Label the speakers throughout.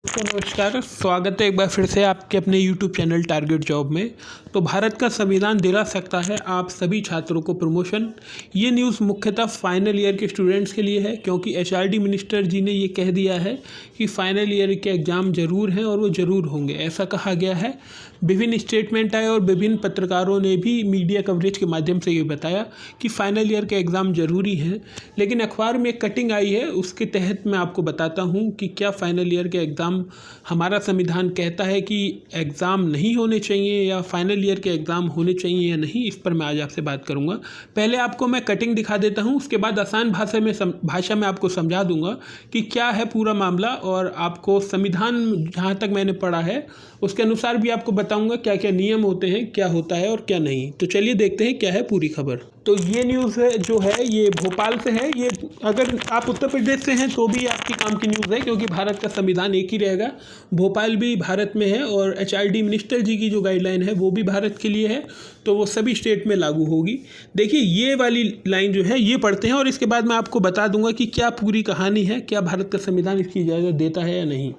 Speaker 1: तो नमस्कार, स्वागत है एक बार फिर से आपके अपने YouTube चैनल टारगेट जॉब में। तो भारत का संविधान दिला सकता है आप सभी छात्रों को प्रमोशन। ये न्यूज़ मुख्यतः फाइनल ईयर के स्टूडेंट्स के लिए है, क्योंकि एचआरडी मिनिस्टर जी ने ये कह दिया है कि फाइनल ईयर के एग्ज़ाम ज़रूर हैं और वो ज़रूर होंगे, ऐसा कहा गया है। विभिन्न स्टेटमेंट आए और विभिन्न पत्रकारों ने भी मीडिया कवरेज के माध्यम से ये बताया कि फाइनल ईयर के एग्ज़ाम ज़रूरी हैं। लेकिन अखबार में एक कटिंग आई है, उसके तहत मैं आपको बताता हूँ कि क्या फाइनल ईयर के एग्ज़ाम हमारा संविधान कहता है कि एग्ज़ाम नहीं होने चाहिए या फाइनल ईयर के एग्ज़ाम होने चाहिए या नहीं। इस पर मैं आज आपसे बात करूँगा। पहले आपको मैं कटिंग दिखा देता हूँ, उसके बाद आसान भाषा में आपको समझा दूँगा कि क्या है पूरा मामला, और आपको संविधान जहाँ तक मैंने पढ़ा है उसके अनुसार भी आपको बताऊँगा क्या क्या नियम होते हैं, क्या होता है और क्या नहीं। तो चलिए देखते हैं क्या है पूरी खबर। तो ये न्यूज़ है जो है ये भोपाल से है। ये अगर आप उत्तर प्रदेश से हैं तो भी आपकी काम की न्यूज़ है, क्योंकि भारत का संविधान एक ही रहेगा। भोपाल भी भारत में है और एचआरडी मिनिस्टर जी की जो गाइडलाइन है वो भी भारत के लिए है, तो वो सभी स्टेट में लागू होगी। देखिए ये वाली लाइन जो है ये पढ़ते हैं और इसके बाद मैं आपको बता दूंगा कि क्या पूरी कहानी है, क्या भारत का संविधान इसकी इजाज़त देता है या नहीं।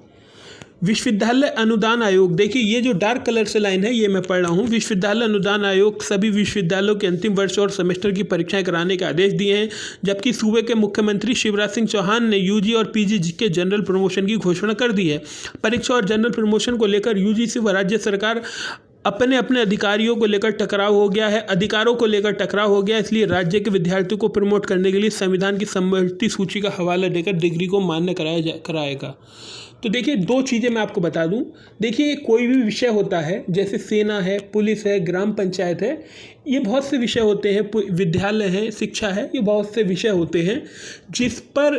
Speaker 1: विश्वविद्यालय अनुदान आयोग, देखिए ये जो डार्क कलर से लाइन है ये मैं पढ़ रहा हूँ। विश्वविद्यालय अनुदान आयोग सभी विश्वविद्यालयों के अंतिम वर्ष और सेमेस्टर की परीक्षाएं कराने के आदेश दिए हैं, जबकि सूबे के मुख्यमंत्री शिवराज सिंह चौहान ने यूजी और पीजी के जनरल प्रमोशन की घोषणा कर दी है। परीक्षा और जनरल प्रमोशन को लेकर यूजीसी व राज्य सरकार अपने अपने अधिकारियों को लेकर टकराव हो गया है, अधिकारों को लेकर टकराव हो गया, इसलिए राज्य के विद्यार्थियों को प्रमोट करने के लिए संविधान की सम्मति सूची का हवाला देकर डिग्री को मान्य कराएगा। तो देखिए दो चीज़ें मैं आपको बता दूं। देखिए कोई भी विषय होता है, जैसे सेना है, पुलिस है, ग्राम पंचायत है, ये बहुत से विषय होते हैं, विद्यालय है, शिक्षा है, ये बहुत से विषय होते हैं जिस पर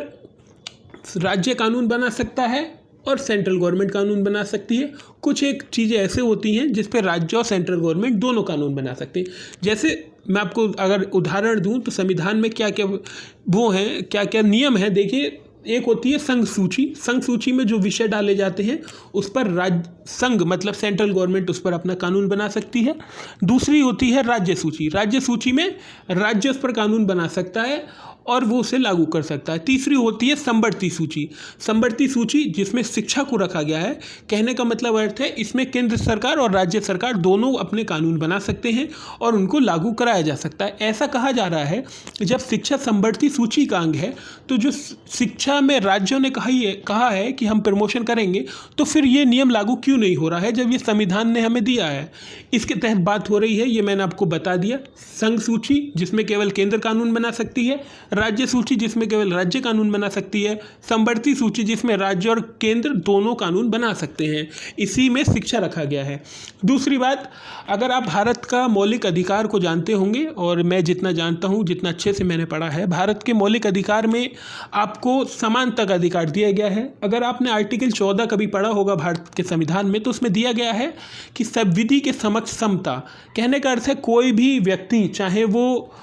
Speaker 1: राज्य कानून बना सकता है और सेंट्रल गवर्नमेंट कानून बना सकती है। कुछ एक चीज़ें ऐसे होती हैं जिस पर राज्य और सेंट्रल गवर्नमेंट दोनों कानून बना सकते हैं। जैसे मैं आपको अगर उदाहरण दूं तो संविधान में क्या क्या वो हैं, क्या क्या नियम हैं। देखिए एक होती है संघ सूची। संघ सूची में जो विषय डाले जाते हैं उस पर संघ मतलब सेंट्रल गवर्नमेंट उस पर अपना कानून बना सकती है। दूसरी होती है राज्य सूची। राज्य सूची में राज्य उस पर कानून बना सकता है और वो उसे लागू कर सकता है। तीसरी होती है संवर्ती सूची। संवर्ती सूची जिसमें शिक्षा को रखा गया है। कहने का मतलब अर्थ है इसमें केंद्र सरकार और राज्य सरकार दोनों अपने कानून बना सकते हैं और उनको लागू कराया जा सकता है। ऐसा कहा जा रहा है कि जब शिक्षा संवर्ती सूची का अंग है तो जो शिक्षा में राज्यों ने कहा है कि हम प्रमोशन करेंगे, तो फिर ये नियम लागू क्यों नहीं हो रहा है जब ये संविधान ने हमें दिया है। इसके तहत बात हो रही है, ये मैंने आपको बता दिया। संघ सूची जिसमें केवल केंद्र कानून बना सकती है, राज्य सूची जिसमें केवल राज्य कानून बना सकती है, संवर्ती सूची जिसमें राज्य और केंद्र दोनों कानून बना सकते हैं। इसी में शिक्षा रखा गया है। दूसरी बात, अगर आप भारत का मौलिक अधिकार को जानते होंगे, और मैं जितना जानता हूँ, जितना अच्छे से मैंने पढ़ा है, भारत के मौलिक अधिकार में आपको समानता का अधिकार दिया गया है। अगर आपने आर्टिकल 14 कभी पढ़ा होगा भारत के संविधान में, तो उसमें दिया गया है कि सब विधि के समक्ष समता। कहने का अर्थ है कोई भी व्यक्ति, चाहे वो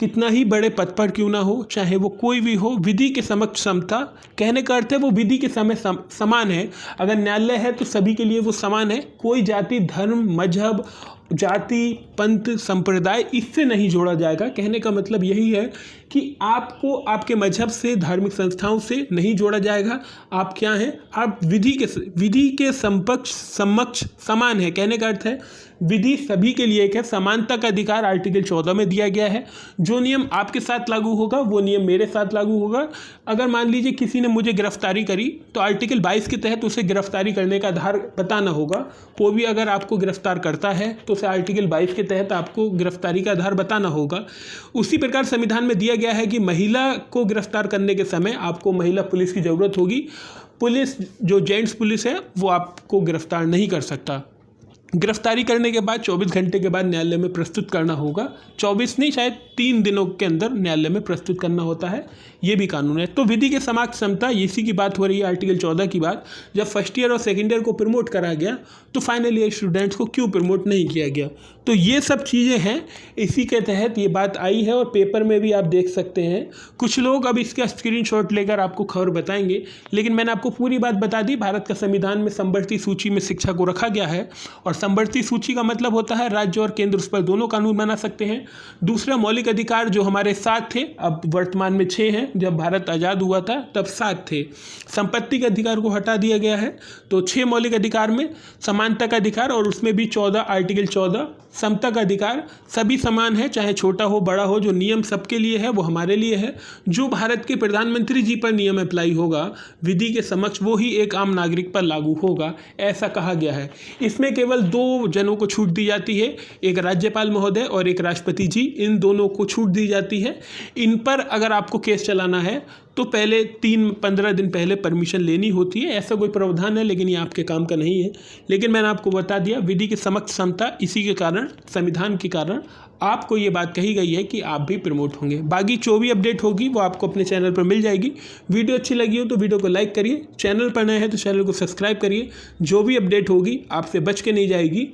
Speaker 1: कितना ही बड़े पद पर क्यों ना हो, चाहे वो कोई भी हो, विधि के समक्ष समता। कहने का अर्थ है वो विधि के समय समान है। अगर न्यायालय है तो सभी के लिए वो समान है। कोई जाति, धर्म, मजहब, जाति, पंथ, संप्रदाय इससे नहीं जोड़ा जाएगा। कहने का मतलब यही है कि आपको आपके मजहब से, धार्मिक संस्थाओं से नहीं जोड़ा जाएगा। आप क्या हैं? आप विधि के समक्ष समान है। कहने का अर्थ है विधि सभी के लिए एक है। समानता का अधिकार आर्टिकल 14 में दिया गया है। जो नियम आपके साथ लागू होगा वो नियम मेरे साथ लागू होगा। अगर मान लीजिए किसी ने मुझे गिरफ्तारी करी तो आर्टिकल 22 के तहत उसे गिरफ्तारी करने का आधार बताना होगा। कोई भी अगर आपको गिरफ्तार करता है तो उसे आर्टिकल 22 के तहत आपको गिरफ्तारी का आधार बताना होगा। उसी प्रकार संविधान में दिया गया है कि महिला को गिरफ्तार करने के समय आपको महिला पुलिस की ज़रूरत होगी। पुलिस जो जेंट्स पुलिस है वो आपको गिरफ्तार नहीं कर सकता। गिरफ्तारी करने के बाद 24 घंटे के बाद न्यायालय में प्रस्तुत करना होगा। 24 नहीं, शायद 3 दिनों के अंदर न्यायालय में प्रस्तुत करना होता है। ये भी कानून है। तो विधि के समक्ष समता, इसी की बात हो रही है आर्टिकल 14 की बात। जब फर्स्ट ईयर और सेकेंड ईयर को प्रमोट करा गया तो फाइनल ईयर स्टूडेंट्स को क्यों प्रमोट नहीं किया गया। तो ये सब चीज़ें हैं, इसी के तहत ये बात आई है और पेपर में भी आप देख सकते हैं। कुछ लोग अब इसका स्क्रीनशॉट लेकर आपको खबर बताएंगे, लेकिन मैंने आपको पूरी बात बता दी। भारत का संविधान में संवर्ती सूची में शिक्षा को रखा गया है और समवर्ती सूची का मतलब होता है राज्य और केंद्र उस पर दोनों कानून बना सकते हैं। दूसरा, मौलिक अधिकार जो हमारे 7 थे, अब वर्तमान में 6 हैं, जब भारत आज़ाद हुआ था तब 7 थे। संपत्ति के अधिकार को हटा दिया गया है, तो 6 मौलिक अधिकार में समानता का अधिकार, और उसमें भी 14 आर्टिकल 14 समता का अधिकार, सभी समान है, चाहे छोटा हो बड़ा हो, जो नियम सबके लिए है वो हमारे लिए है। जो भारत के प्रधानमंत्री जी पर नियम अप्लाई होगा विधि के समक्ष, वो ही एक आम नागरिक पर लागू होगा, ऐसा कहा गया है। इसमें केवल 2 जनों को छूट दी जाती है, एक राज्यपाल महोदय और एक राष्ट्रपति जी, इन दोनों को छूट दी जाती है। इन पर अगर आपको केस चलाना है तो पहले 3-15 दिन पहले परमिशन लेनी होती है, ऐसा कोई प्रावधान है, लेकिन ये आपके काम का नहीं है। लेकिन मैंने आपको बता दिया, विधि के समक्ष समता, इसी के कारण, संविधान के कारण आपको ये बात कही गई है कि आप भी प्रमोट होंगे। बाकी जो भी अपडेट होगी वो आपको अपने चैनल पर मिल जाएगी। वीडियो अच्छी लगी हो तो वीडियो को लाइक करिए, चैनल पर नए हैं तो चैनल को सब्सक्राइब करिए। जो भी अपडेट होगी आपसे बच के नहीं जाएगी,